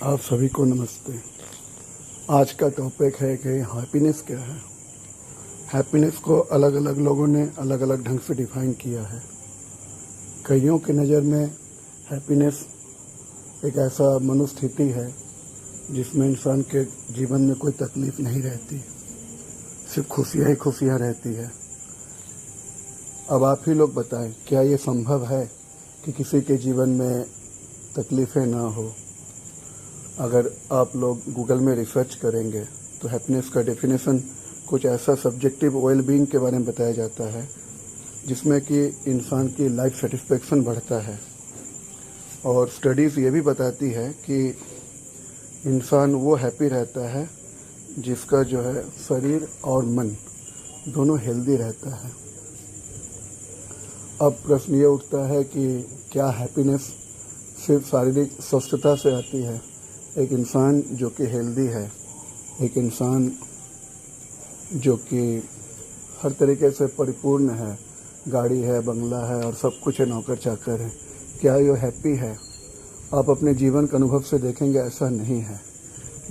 आप सभी को नमस्ते। आज का टॉपिक है कि हैप्पीनेस क्या है। हैप्पीनेस को अलग अलग लोगों ने अलग अलग ढंग से डिफाइन किया है। कईयों की नज़र में हैप्पीनेस एक ऐसा मनोस्थिति है जिसमें इंसान के जीवन में कोई तकलीफ नहीं रहती, सिर्फ खुशियाँ ही खुशियाँ रहती है। अब आप ही लोग बताएं, क्या ये संभव है कि किसी के जीवन में तकलीफ़ें ना हो? अगर आप लोग गूगल में रिसर्च करेंगे तो हैप्पीनेस का डेफिनेशन कुछ ऐसा सब्जेक्टिव वेल बीइंग के बारे में बताया जाता है जिसमें कि इंसान की लाइफ सेटिस्फेक्शन बढ़ता है। और स्टडीज़ ये भी बताती है कि इंसान वो हैप्पी रहता है जिसका जो है शरीर और मन दोनों हेल्दी रहता है। अब प्रश्न ये उठता है कि क्या हैप्पीनेस सिर्फ शारीरिक स्वस्थता से आती है? एक इंसान जो कि हेल्दी है, एक इंसान जो कि हर तरीके से परिपूर्ण है, गाड़ी है, बंगला है और सब कुछ है, नौकर चाकर है, क्या ये हैप्पी है? आप अपने जीवन के अनुभव से देखेंगे ऐसा नहीं है।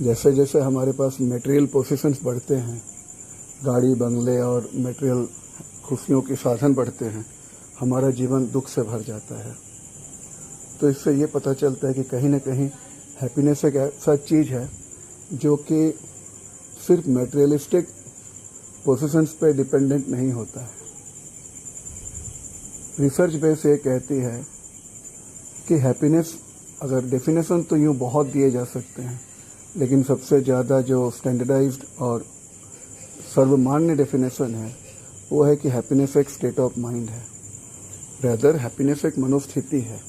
जैसे जैसे हमारे पास मटेरियल पोसेशंस बढ़ते हैं, गाड़ी, बंगले और मटेरियल खुशियों के साधन बढ़ते हैं, हमारा जीवन दुख से भर जाता है। तो इससे ये पता चलता है कि कहीं ना कहीं हैप्पीनेस एक ऐसा चीज़ है जो कि सिर्फ मटेरियलिस्टिक पोजीशंस पे डिपेंडेंट नहीं होता है। रिसर्च बेस ये कहती है कि हैप्पीनेस, अगर डेफिनेशन तो यूँ बहुत दिए जा सकते हैं, लेकिन सबसे ज़्यादा जो स्टैंडर्डाइज्ड और सर्वमान्य डेफिनेशन है वो है कि हैप्पीनेस एक स्टेट ऑफ माइंड है। रेदर हैप्पीनेस एक मनोस्थिति है।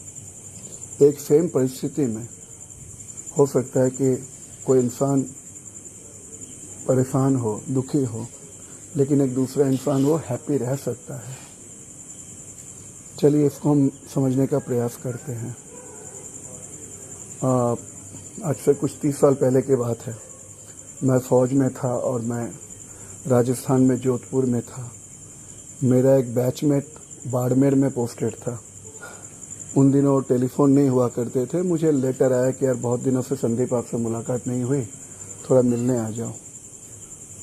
एक सेम परिस्थिति में हो सकता है कि कोई इंसान परेशान हो, दुखी हो, लेकिन एक दूसरा इंसान वो हैप्पी रह सकता है। चलिए इसको हम समझने का प्रयास करते हैं। आज से कुछ 30 साल पहले की बात है। मैं फ़ौज में था और मैं राजस्थान में जोधपुर में था। मेरा एक बैचमेट बाड़मेर में पोस्टेड था। उन दिनों टेलीफोन नहीं हुआ करते थे। मुझे लेटर आया कि यार बहुत दिनों से संदीप आपसे मुलाकात नहीं हुई, थोड़ा मिलने आ जाओ।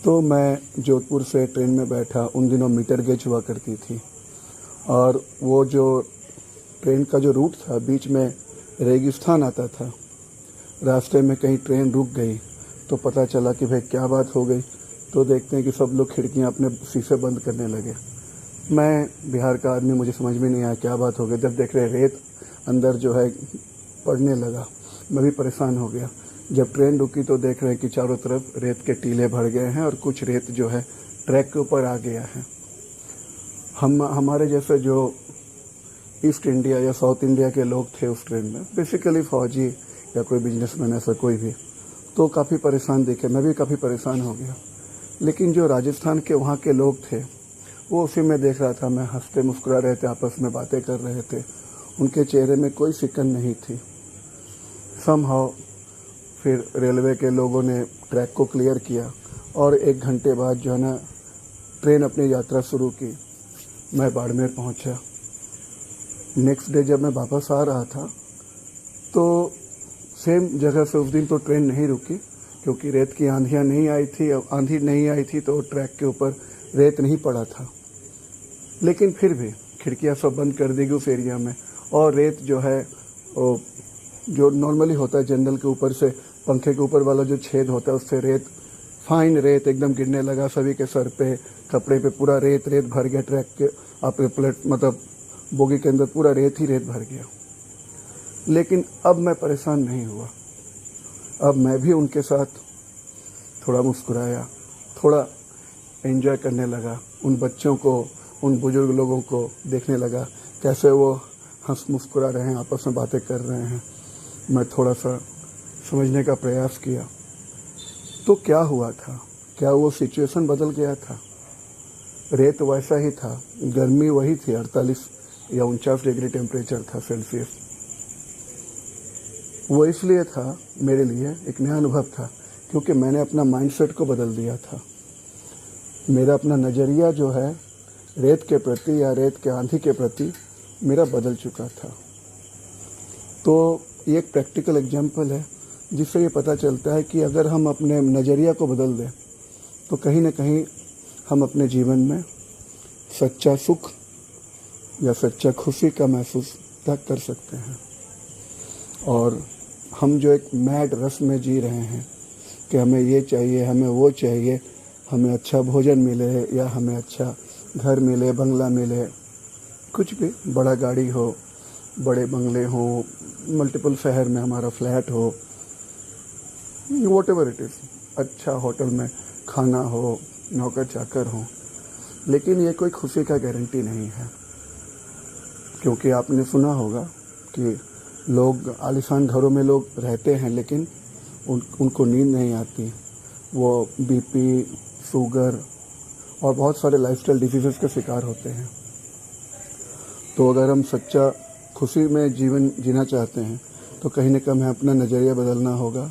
तो मैं जोधपुर से ट्रेन में बैठा। उन दिनों मीटर गेज हुआ करती थी और वो जो ट्रेन का जो रूट था, बीच में रेगिस्तान आता था। रास्ते में कहीं ट्रेन रुक गई तो पता चला कि भाई क्या बात हो गई। तो देखते हैं कि सब लोग खिड़कियां अपने शीशे बंद करने लगे। मैं बिहार का आदमी, मुझे समझ में नहीं आया क्या बात हो गई। जब देख रहे रेत अंदर जो है पड़ने लगा, मैं भी परेशान हो गया। जब ट्रेन रुकी तो देख रहे हैं कि चारों तरफ रेत के टीले भर गए हैं और कुछ रेत जो है ट्रैक के ऊपर आ गया है। हमारे जैसे जो ईस्ट इंडिया या साउथ इंडिया के लोग थे उस ट्रेन में, बेसिकली फौजी या कोई बिजनेसमैन, ऐसा कोई भी, तो काफ़ी परेशान दिखे। मैं भी काफ़ी परेशान हो गया। लेकिन जो राजस्थान के वहाँ के लोग थे वो उसी में देख रहा था। मैं हंसते मुस्कुरा रहे थे, आपस में बातें कर रहे थे। उनके चेहरे में कोई सिकन नहीं थी। समहाउ फिर रेलवे के लोगों ने ट्रैक को क्लियर किया और 1 घंटे बाद जो है ना ट्रेन अपनी यात्रा शुरू की। मैं बाड़मेर पहुंचा। नेक्स्ट डे जब मैं वापस आ रहा था तो सेम जगह से उस दिन तो ट्रेन नहीं रुकी, क्योंकि रेत की आंधियाँ नहीं आई थी। आंधी नहीं आई थी तो ट्रैक के ऊपर रेत नहीं पड़ा था। लेकिन फिर भी खिड़कियां सब बंद कर दी गई उस एरिया में, और रेत जो है वो जो नॉर्मली होता है जनरल के ऊपर से, पंखे के ऊपर वाला जो छेद होता है उससे रेत, फाइन रेत एकदम गिरने लगा। सभी के सर पे, कपड़े पे पूरा रेत भर गया। ट्रैक के आप प्लेट मतलब बोगी के अंदर पूरा रेत ही रेत भर गया। लेकिन अब मैं परेशान नहीं हुआ। अब मैं भी उनके साथ थोड़ा मुस्कुराया, थोड़ा एंजॉय करने लगा। उन बच्चों को, उन बुजुर्ग लोगों को देखने लगा कैसे वो हंस मुस्कुरा रहे हैं, आपस में बातें कर रहे हैं। मैं थोड़ा सा समझने का प्रयास किया तो क्या हुआ था? क्या वो सिचुएशन बदल गया था? रेत वैसा ही था, गर्मी वही थी, 48 या 49 डिग्री टेम्परेचर था सेल्सियस। वो इसलिए था मेरे लिए एक नया अनुभव था क्योंकि मैंने अपना माइंडसेट को बदल दिया था। मेरा अपना नज़रिया जो है रेत के प्रति या रेत के आंधी के प्रति मेरा बदल चुका था। तो ये एक प्रैक्टिकल एग्जाम्पल है जिससे ये पता चलता है कि अगर हम अपने नज़रिया को बदल दें तो कहीं ना कहीं हम अपने जीवन में सच्चा सुख या सच्चा खुशी का महसूस तक कर सकते हैं। और हम जो एक मैड रस में जी रहे हैं कि हमें ये चाहिए, हमें वो चाहिए, हमें अच्छा भोजन मिले या हमें अच्छा घर मिले, बंगला मिले, कुछ भी, बड़ा गाड़ी हो, बड़े बंगले हो, मल्टीपल शहर में हमारा फ्लैट हो, वॉटेवर इट इज़, अच्छा होटल में खाना हो, नौकर चाकर हो, लेकिन ये कोई खुशी का गारंटी नहीं है। क्योंकि आपने सुना होगा कि लोग आलीशान घरों में लोग रहते हैं लेकिन उनको नींद नहीं आती, वो बीपी, शुगर और बहुत सारे लाइफस्टाइल डिजीज़ेस के शिकार होते हैं। तो अगर हम सच्चा खुशी में जीवन जीना चाहते हैं तो कहीं न कहीं हमें अपना नज़रिया बदलना होगा।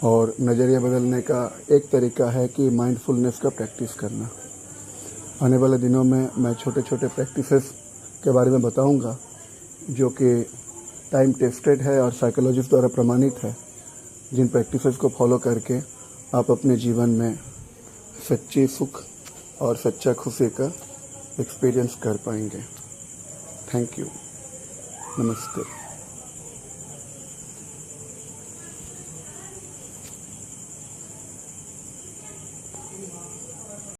और नज़रिया बदलने का एक तरीका है कि माइंडफुलनेस का प्रैक्टिस करना। आने वाले दिनों में मैं छोटे छोटे प्रैक्टिसेस के बारे में बताऊंगा जो कि टाइम टेस्टेड है और साइकोलॉजिस्ट द्वारा प्रमाणित है, जिन प्रैक्टिसेस को फॉलो करके आप अपने जीवन में सच्ची सुख और सच्चा खुशी का एक्सपीरियंस कर पाएंगे। Thank you. नमस्ते।